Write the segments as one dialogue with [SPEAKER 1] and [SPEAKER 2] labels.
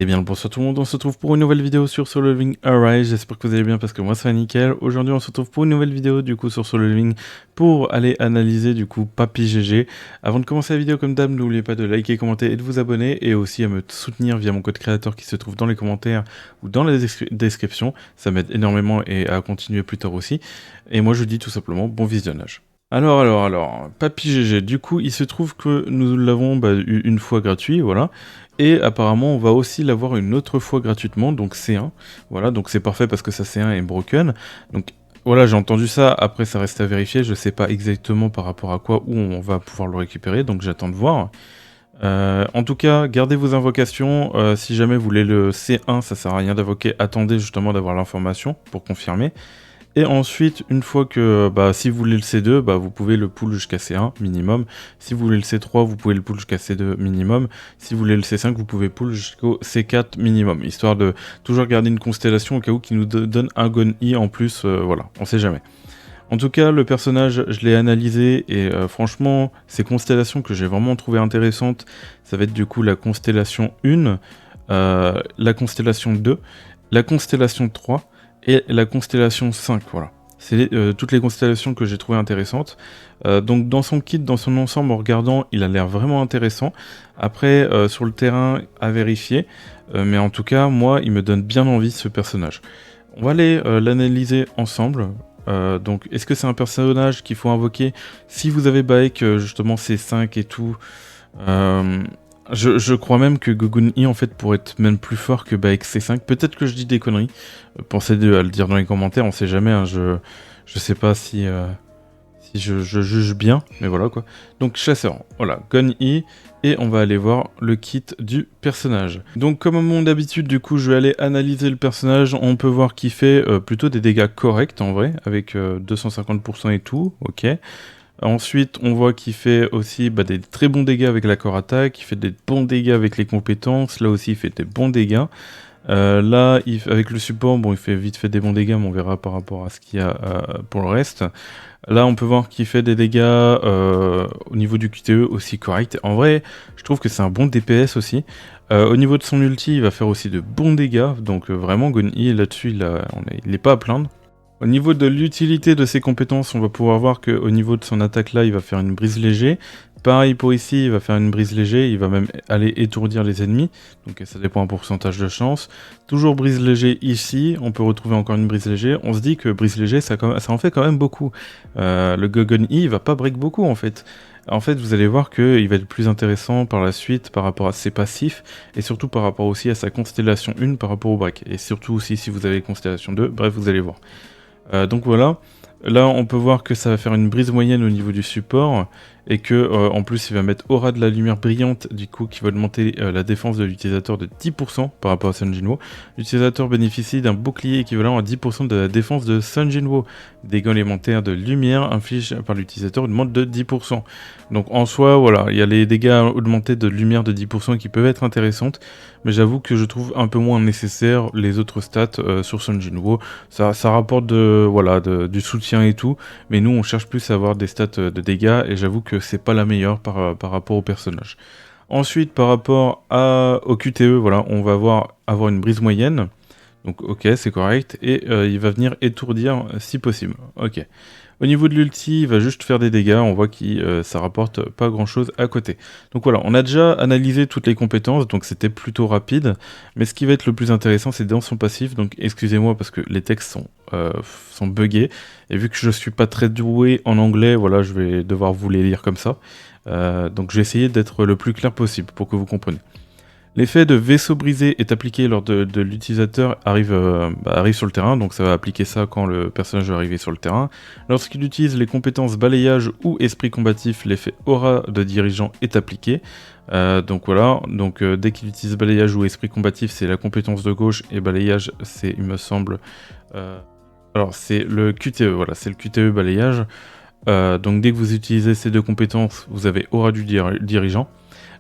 [SPEAKER 1] Eh bien, bonsoir tout le monde, on se retrouve pour une nouvelle vidéo sur Solo Leveling Arise. J'espère que vous allez bien parce que moi ça va nickel. Aujourd'hui, on se retrouve pour une nouvelle vidéo du coup sur Solo Leveling pour aller analyser du coup Papy GG. Avant de commencer la vidéo, comme d'hab, n'oubliez pas de liker, commenter et de vous abonner et aussi à me soutenir via mon code créateur qui se trouve dans les commentaires ou dans la description. Ça m'aide énormément et à continuer plus tard aussi. Et moi, je vous dis tout simplement bon visionnage. Alors, Papy GG, du coup, il se trouve que nous l'avons eu une fois gratuit, voilà. Et apparemment, on va aussi l'avoir une autre fois gratuitement, donc C1. Voilà, donc c'est parfait parce que ça C1 est broken. Donc voilà, j'ai entendu ça, après ça reste à vérifier, je sais pas exactement par rapport à quoi, où on va pouvoir le récupérer, donc j'attends de voir. En tout cas, gardez vos invocations, si jamais vous voulez le C1, ça sert à rien d'invoquer, attendez justement d'avoir l'information pour confirmer. Et ensuite, une fois que, si vous voulez le C2, vous pouvez le pull jusqu'à C1 minimum. Si vous voulez le C3, vous pouvez le pull jusqu'à C2 minimum. Si vous voulez le C5, vous pouvez pull jusqu'au C4 minimum, histoire de toujours garder une constellation au cas où qui nous donne un Gon-I en plus, voilà, on sait jamais. En tout cas, le personnage, je l'ai analysé et franchement, ces constellations que j'ai vraiment trouvées intéressantes, ça va être du coup la constellation 1, la constellation 2, la constellation 3, et la constellation 5, voilà. C'est toutes les constellations que j'ai trouvées intéressantes. Donc dans son kit, dans son ensemble, en regardant, il a l'air vraiment intéressant. Après, sur le terrain, à vérifier. Mais en tout cas, moi, il me donne bien envie, ce personnage. On va aller l'analyser ensemble. Donc, est-ce que c'est un personnage qu'il faut invoquer si vous avez Baek, justement, C5 et tout je crois même que Gogun-I en fait pourrait être même plus fort que Baek C5. Peut-être que je dis des conneries. Pensez à le dire dans les commentaires, on sait jamais. Hein, je sais pas si je juge bien, mais voilà quoi. Donc chasseur, voilà, Gon-I, et on va aller voir le kit du personnage. Donc comme à mon d'habitude, du coup, je vais aller analyser le personnage. On peut voir qu'il fait plutôt des dégâts corrects en vrai, avec 250% et tout, ok. Ensuite, on voit qu'il fait aussi des très bons dégâts avec la core attaque, il fait des bons dégâts avec les compétences, là aussi il fait des bons dégâts. Là, avec le support, bon, il fait vite fait des bons dégâts, mais on verra par rapport à ce qu'il y a pour le reste. Là, on peut voir qu'il fait des dégâts au niveau du QTE aussi correct. En vrai, je trouve que c'est un bon DPS aussi. Au niveau de son ulti, il va faire aussi de bons dégâts, donc vraiment, Gon-I, là-dessus, il n'est pas à plaindre. Au niveau de l'utilité de ses compétences, on va pouvoir voir qu'au niveau de son attaque là, il va faire une brise léger. Pareil pour ici, il va faire une brise léger, il va même aller étourdir les ennemis, donc ça dépend un pourcentage de chance. Toujours brise léger ici, on peut retrouver encore une brise léger. On se dit que brise léger, ça en fait quand même beaucoup. Le Gogun-I, il va pas break beaucoup en fait. En fait, vous allez voir qu'il va être plus intéressant par la suite par rapport à ses passifs, et surtout par rapport aussi à sa constellation 1 par rapport au break. Et surtout aussi si vous avez constellation 2, bref, vous allez voir. Donc voilà, là on peut voir que ça va faire une brise moyenne au niveau du support et que en plus il va mettre aura de la lumière brillante du coup qui va augmenter la défense de l'utilisateur de 10% par rapport à Sun Jinwoo. L'utilisateur bénéficie d'un bouclier équivalent à 10% de la défense de Sun Jinwoo. Dégâts élémentaires de lumière infligés par l'utilisateur augmentent de 10%. Donc en soi voilà, il y a les dégâts augmentés de lumière de 10% qui peuvent être intéressantes, mais j'avoue que je trouve un peu moins nécessaire les autres stats sur Sun Jinwoo. Ça rapporte du soutien et tout, mais nous on cherche plus à avoir des stats de dégâts et j'avoue que c'est pas la meilleure par rapport au personnage. Ensuite, par rapport au QTE, voilà, on va avoir une brise moyenne. Donc ok, c'est correct. Et il va venir étourdir si possible. Ok. Au niveau de l'ulti, il va juste faire des dégâts. On voit que ça rapporte pas grand chose à côté. Donc voilà, on a déjà analysé toutes les compétences, donc c'était plutôt rapide. Mais ce qui va être le plus intéressant, c'est dans son passif. Donc excusez-moi parce que les textes sont buggés. Et vu que je suis pas très doué en anglais, voilà, je vais devoir vous les lire comme ça. Donc je vais essayer d'être le plus clair possible pour que vous compreniez. L'effet de vaisseau brisé est appliqué lors de l'utilisateur arrive sur le terrain, donc ça va appliquer ça quand le personnage va arriver sur le terrain. Lorsqu'il utilise les compétences balayage ou esprit combatif, l'effet aura de dirigeant est appliqué. Donc voilà, dès qu'il utilise balayage ou esprit combatif, c'est la compétence de gauche, et balayage, c'est, il me semble... alors c'est le QTE, voilà, c'est le QTE balayage. Donc dès que vous utilisez ces deux compétences, vous avez aura du dirigeant.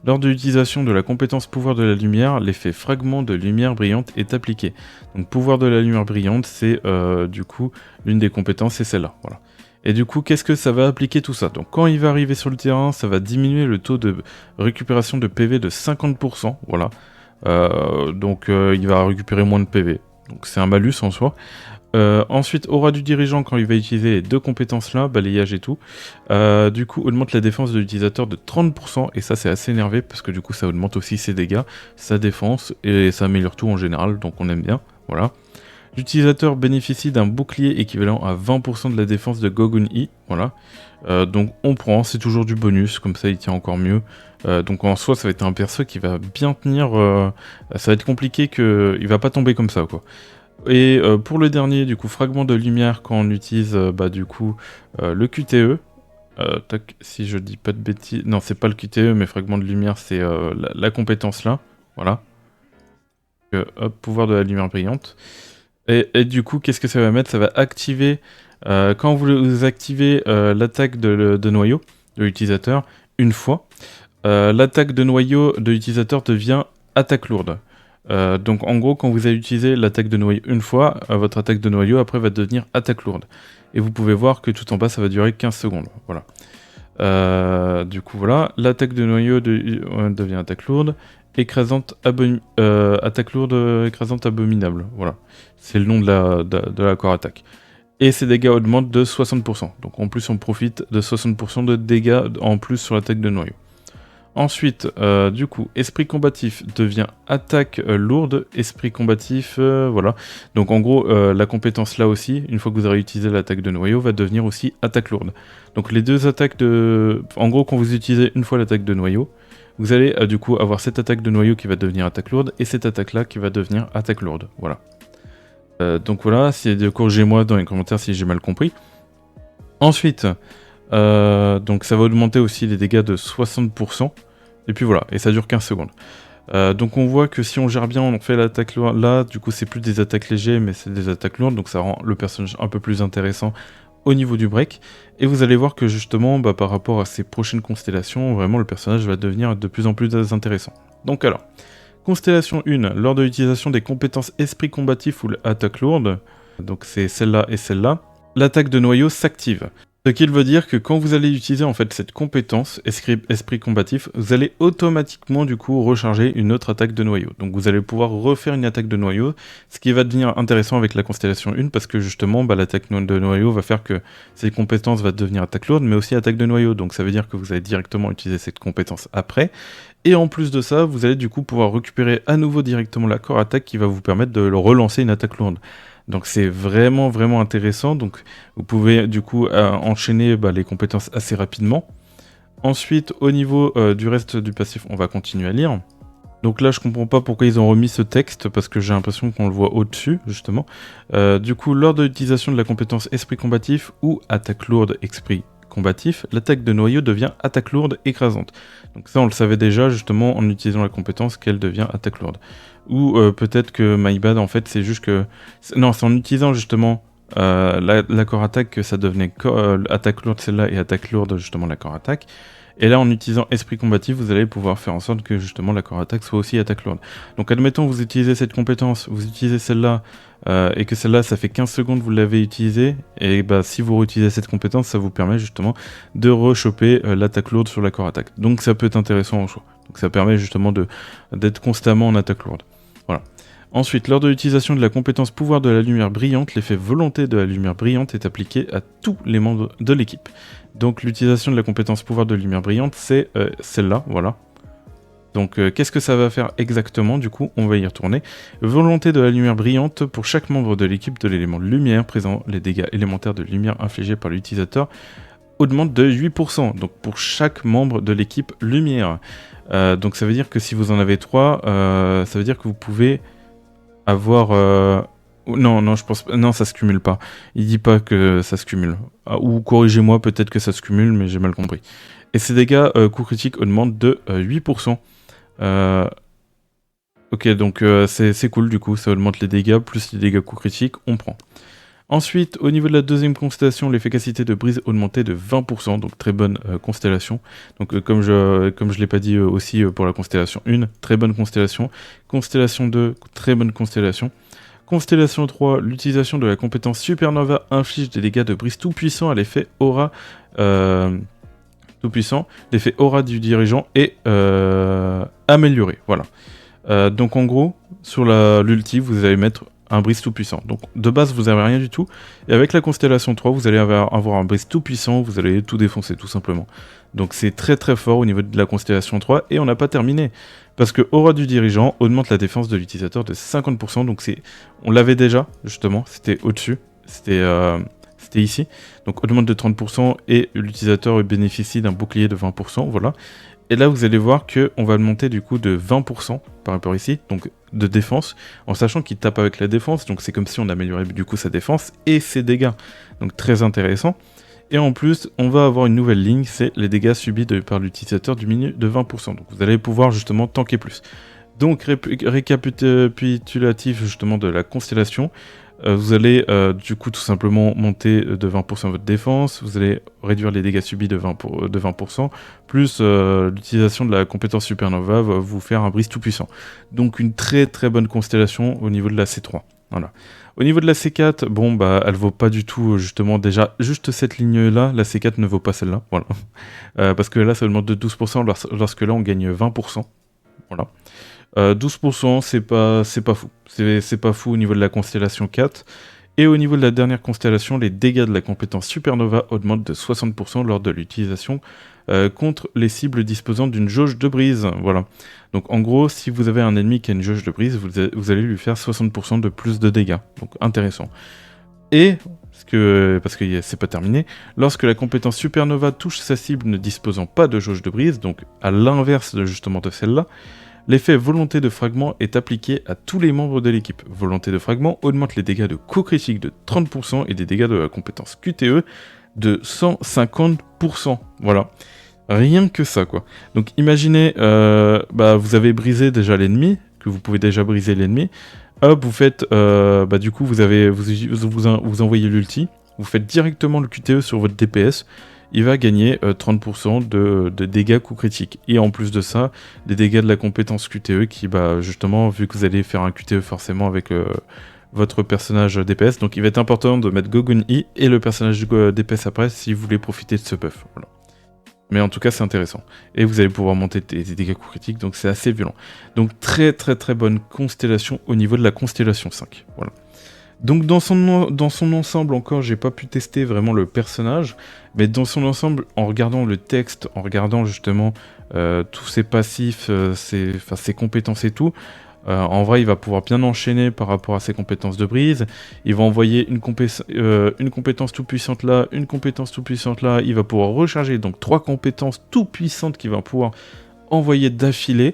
[SPEAKER 1] Lors de l'utilisation de la compétence pouvoir de la lumière, l'effet fragment de lumière brillante est appliqué. Donc pouvoir de la lumière brillante, c'est du coup l'une des compétences, c'est celle-là. Voilà. Et du coup, qu'est-ce que ça va appliquer tout ça? Donc quand il va arriver sur le terrain, ça va diminuer le taux de récupération de PV de 50%. Voilà. Donc il va récupérer moins de PV. Donc c'est un malus en soi. Ensuite, aura du dirigeant quand il va utiliser les deux compétences là, balayage et tout. Du coup, augmente la défense de l'utilisateur de 30%, et ça c'est assez énervé parce que du coup ça augmente aussi ses dégâts, sa défense, et ça améliore tout en général, donc on aime bien, voilà. L'utilisateur bénéficie d'un bouclier équivalent à 20% de la défense de Gogun-I, voilà. Donc on prend, c'est toujours du bonus, comme ça il tient encore mieux. Donc en soi ça va être un perso qui va bien tenir, ça va être compliqué, il va pas tomber comme ça quoi. Et pour le dernier, du coup, fragment de lumière, quand on utilise du coup le QTE, tac, si je dis pas de bêtises, non c'est pas le QTE, mais fragment de lumière c'est la compétence là, voilà. Hop, pouvoir de la lumière brillante. Et du coup, qu'est-ce que ça va mettre? Ça va activer, quand vous activez l'attaque de noyau de l'utilisateur une fois, l'attaque de noyau de l'utilisateur devient attaque lourde. Donc en gros, quand vous avez utilisé l'attaque de noyau une fois, votre attaque de noyau après va devenir attaque lourde. Et vous pouvez voir que tout en bas, ça va durer 15 secondes. Voilà. Du coup, voilà. L'attaque de noyau devient attaque lourde. Attaque lourde écrasante abominable. Voilà. C'est le nom de la core attaque. Et ses dégâts augmentent de 60%. Donc en plus, on profite de 60% de dégâts en plus sur l'attaque de noyau. Ensuite, du coup, esprit combatif devient attaque lourde, esprit combatif, voilà. Donc en gros, la compétence là aussi, une fois que vous aurez utilisé l'attaque de noyau, va devenir aussi attaque lourde. Donc les deux attaques de... En gros, quand vous utilisez une fois l'attaque de noyau, vous allez du coup avoir cette attaque de noyau qui va devenir attaque lourde, et cette attaque là qui va devenir attaque lourde, voilà. Donc voilà, corrigez-moi dans les commentaires si j'ai mal compris. Ensuite, donc ça va augmenter aussi les dégâts de 60%. Et puis voilà, et ça dure 15 secondes. Donc on voit que si on gère bien, on fait l'attaque là, du coup c'est plus des attaques légères, mais c'est des attaques lourdes, donc ça rend le personnage un peu plus intéressant au niveau du break. Et vous allez voir que justement, par rapport à ces prochaines constellations, vraiment le personnage va devenir de plus en plus intéressant. Donc alors, constellation 1, lors de l'utilisation des compétences esprit combatif ou attaque lourde, donc c'est celle-là et celle-là, l'attaque de noyau s'active. Ce qui veut dire que quand vous allez utiliser en fait cette compétence esprit combatif, vous allez automatiquement du coup recharger une autre attaque de noyau. Donc vous allez pouvoir refaire une attaque de noyau, ce qui va devenir intéressant avec la constellation 1 parce que justement l'attaque de noyau va faire que cette compétence va devenir attaque lourde mais aussi attaque de noyau. Donc ça veut dire que vous allez directement utiliser cette compétence après. Et en plus de ça, vous allez du coup pouvoir récupérer à nouveau directement la core attaque qui va vous permettre de relancer une attaque lourde. Donc c'est vraiment vraiment intéressant, donc vous pouvez du coup enchaîner les compétences assez rapidement. Ensuite au niveau du reste du passif, on va continuer à lire. Donc là je comprends pas pourquoi ils ont remis ce texte, parce que j'ai l'impression qu'on le voit au-dessus justement. Du coup lors de l'utilisation de la compétence esprit combatif ou attaque lourde esprit combatif, l'attaque de noyau devient attaque lourde écrasante. Donc ça on le savait déjà justement en utilisant la compétence qu'elle devient attaque lourde. Ou peut-être que my bad en fait c'est juste que... Non, c'est en utilisant justement la core attaque que ça devenait attaque lourde celle-là et attaque lourde justement la core attaque. Et là en utilisant esprit combatif vous allez pouvoir faire en sorte que justement la core attaque soit aussi attaque lourde. Donc admettons vous utilisez cette compétence, vous utilisez celle-là et que celle-là ça fait 15 secondes que vous l'avez utilisée, et si vous réutilisez cette compétence ça vous permet justement de rechoper l'attaque lourde sur la core attaque. Donc ça peut être intéressant en choix. Donc ça permet justement d'être constamment en attaque lourde. Voilà. Ensuite, lors de l'utilisation de la compétence pouvoir de la lumière brillante, l'effet volonté de la lumière brillante est appliqué à tous les membres de l'équipe. Donc l'utilisation de la compétence pouvoir de lumière brillante, c'est celle-là, voilà. Donc qu'est-ce que ça va faire exactement? Du coup, on va y retourner. Volonté de la lumière brillante, pour chaque membre de l'équipe de l'élément de lumière présent, les dégâts élémentaires de lumière infligés par l'utilisateur augmentent de 8%, donc pour chaque membre de l'équipe lumière. Donc ça veut dire que si vous en avez 3, ça veut dire que vous pouvez avoir... Non, je pense pas. Non, ça se cumule pas. Il dit pas que ça se cumule. Ou corrigez-moi, peut-être que ça se cumule, mais j'ai mal compris. Et ces dégâts coup critique augmentent de 8%. Ok, donc c'est cool du coup, ça augmente les dégâts, plus les dégâts coup critique, on prend. Ensuite, au niveau de la deuxième constellation, l'efficacité de brise augmentée de 20%, donc très bonne constellation. Donc comme je l'ai pas dit aussi pour la constellation 1, très bonne constellation. Constellation 2, très bonne constellation. Constellation 3, l'utilisation de la compétence Supernova inflige des dégâts de brise tout puissant à l'effet aura tout puissant. L'effet aura du dirigeant est amélioré, voilà. Donc en gros, sur l'ulti, vous allez mettre un brise tout puissant. Donc de base, vous n'avez rien du tout. Et avec la constellation 3, vous allez avoir un brise tout puissant, vous allez tout défoncer tout simplement. Donc c'est très très fort au niveau de la constellation 3. Et on n'a pas terminé. Parce que Aura du dirigeant augmente la défense de l'utilisateur de 50%. Donc on l'avait déjà, justement, c'était au-dessus. C'était ici. Donc augmente de 30% et l'utilisateur bénéficie d'un bouclier de 20%. Voilà. Et là, vous allez voir qu'on va le monter du coup de 20% par rapport ici, donc de défense, en sachant qu'il tape avec la défense, donc c'est comme si on améliorait du coup sa défense et ses dégâts. Donc très intéressant. Et en plus, on va avoir une nouvelle ligne, c'est les dégâts subis par l'utilisateur diminuent de 20%. Donc vous allez pouvoir justement tanker plus. Donc récapitulatif justement de la constellation. Vous allez du coup tout simplement monter de 20% votre défense, vous allez réduire les dégâts subis de 20%, plus l'utilisation de la compétence Supernova va vous faire un brise tout puissant. Donc une très très bonne constellation au niveau de la C3. Voilà. Au niveau de la C4, bon bah elle vaut pas du tout justement déjà juste cette ligne là, la C4 ne vaut pas celle-là, voilà. Parce que là ça augmente de 12% lorsque là on gagne 20%. Voilà. 12%, c'est pas fou. C'est pas fou au niveau de la constellation 4. Et au niveau de la dernière constellation, les dégâts de la compétence Supernova augmentent de 60% lors de l'utilisation contre les cibles disposant d'une jauge de brise. Voilà. Donc en gros, si vous avez un ennemi qui a une jauge de brise, vous allez lui faire 60% de plus de dégâts. Donc intéressant. Et, parce que c'est pas terminé, lorsque la compétence Supernova touche sa cible ne disposant pas de jauge de brise, donc à l'inverse justement de celle-là, l'effet volonté de fragment est appliqué à tous les membres de l'équipe. Volonté de fragment augmente les dégâts de coup critique de 30% et des dégâts de la compétence QTE de 150%. Voilà. Rien que ça, quoi. Donc imaginez, vous avez brisé déjà l'ennemi, que vous pouvez déjà briser l'ennemi. Hop, vous faites, du coup, vous envoyez l'ulti, vous faites directement le QTE sur votre DPS, il va gagner 30% de dégâts coup critique. Et en plus de ça, des dégâts de la compétence QTE qui, justement, vu que vous allez faire un QTE forcément avec votre personnage DPS, donc il va être important de mettre Gogun I et le personnage DPS après si vous voulez profiter de ce buff. Voilà. Mais en tout cas, c'est intéressant. Et vous allez pouvoir monter des dégâts coup critiques, donc c'est assez violent. Donc très très très bonne constellation au niveau de la constellation 5. Voilà. Donc dans son ensemble encore, j'ai pas pu tester vraiment le personnage, mais dans son ensemble, en regardant le texte, en regardant justement tous ses passifs, ses compétences et tout, en vrai il va pouvoir bien enchaîner par rapport à ses compétences de brise, il va envoyer une compétence tout puissante là, une compétence tout puissante là, il va pouvoir recharger donc 3 compétences tout puissantes qu'il va pouvoir envoyer d'affilée,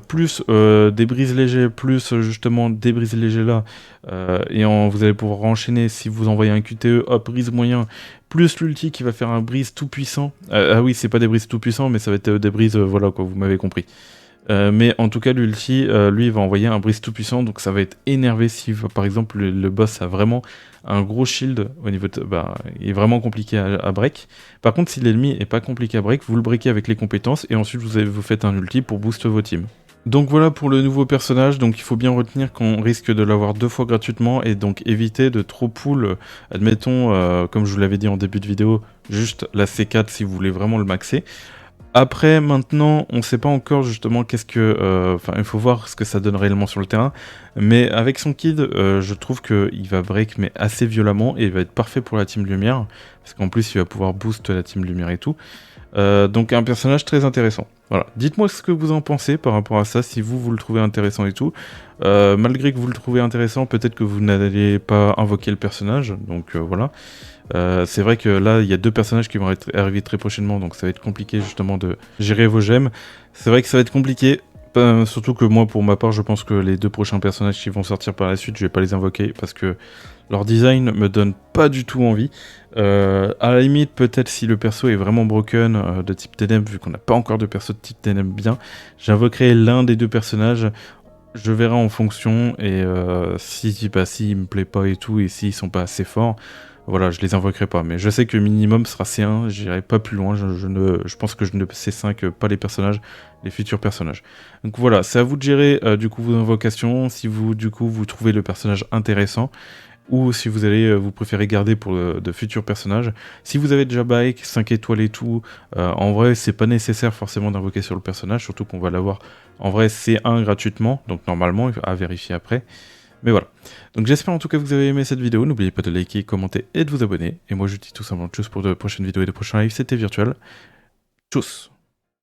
[SPEAKER 1] plus des brises légers, plus justement des brises légers là, vous allez pouvoir enchaîner si vous envoyez un QTE, hop, brise moyen, plus l'ulti qui va faire un brise tout puissant. Ah oui, c'est pas des brises tout puissants, mais ça va être des brises, voilà quoi, vous m'avez compris. Mais en tout cas, l'ulti, lui, il va envoyer un brise tout puissant, donc ça va être énervé si, par exemple, le boss a vraiment un gros shield au niveau de... il est vraiment compliqué à break. Par contre, si l'ennemi est pas compliqué à break, vous le breakez avec les compétences, et ensuite vous faites un ulti pour boost vos teams. Donc voilà pour le nouveau personnage, donc il faut bien retenir qu'on risque de l'avoir 2 fois gratuitement, et donc éviter de trop pull, admettons, comme je vous l'avais dit en début de vidéo, juste la C4 si vous voulez vraiment le maxer. Après, maintenant, on ne sait pas encore justement il faut voir ce que ça donne réellement sur le terrain. Mais avec son kid, je trouve qu'il va break mais assez violemment et il va être parfait pour la team lumière. Parce qu'en plus, il va pouvoir boost la team lumière et tout. Donc un personnage très intéressant. Voilà. Dites-moi ce que vous en pensez par rapport à ça, si vous le trouvez intéressant et tout. Malgré que vous le trouvez intéressant, peut-être que vous n'allez pas invoquer le personnage. Donc voilà. C'est vrai que là, il y a 2 personnages qui vont arriver très prochainement, donc ça va être compliqué justement de gérer vos gemmes. C'est vrai que ça va être compliqué, surtout que moi, pour ma part, je pense que les 2 prochains personnages qui vont sortir par la suite, je vais pas les invoquer parce que leur design me donne pas du tout envie. À la limite, peut-être si le perso est vraiment broken de type ténèbres, vu qu'on n'a pas encore de perso de type ténèbres bien, j'invoquerai l'un des 2 personnages. Je verrai en fonction et s'il me plaît pas et tout, et s'ils sont pas assez forts, voilà, je les invoquerai pas, mais je sais que minimum sera C1, j'irai pas plus loin, je pense que je ne C5 pas les personnages, les futurs personnages. Donc voilà, c'est à vous de gérer du coup vos invocations, si vous du coup vous trouvez le personnage intéressant, ou si vous allez vous préférez garder pour de futurs personnages. Si vous avez déjà Baek, 5 étoiles et tout, en vrai c'est pas nécessaire forcément d'invoquer sur le personnage, surtout qu'on va l'avoir en vrai C1 gratuitement, donc normalement à vérifier après. Mais voilà. Donc j'espère en tout cas que vous avez aimé cette vidéo, n'oubliez pas de liker, commenter et de vous abonner. Et moi je dis tout simplement tchuss pour de prochaines vidéos et de prochains lives, c'était Virtual. Tchuss.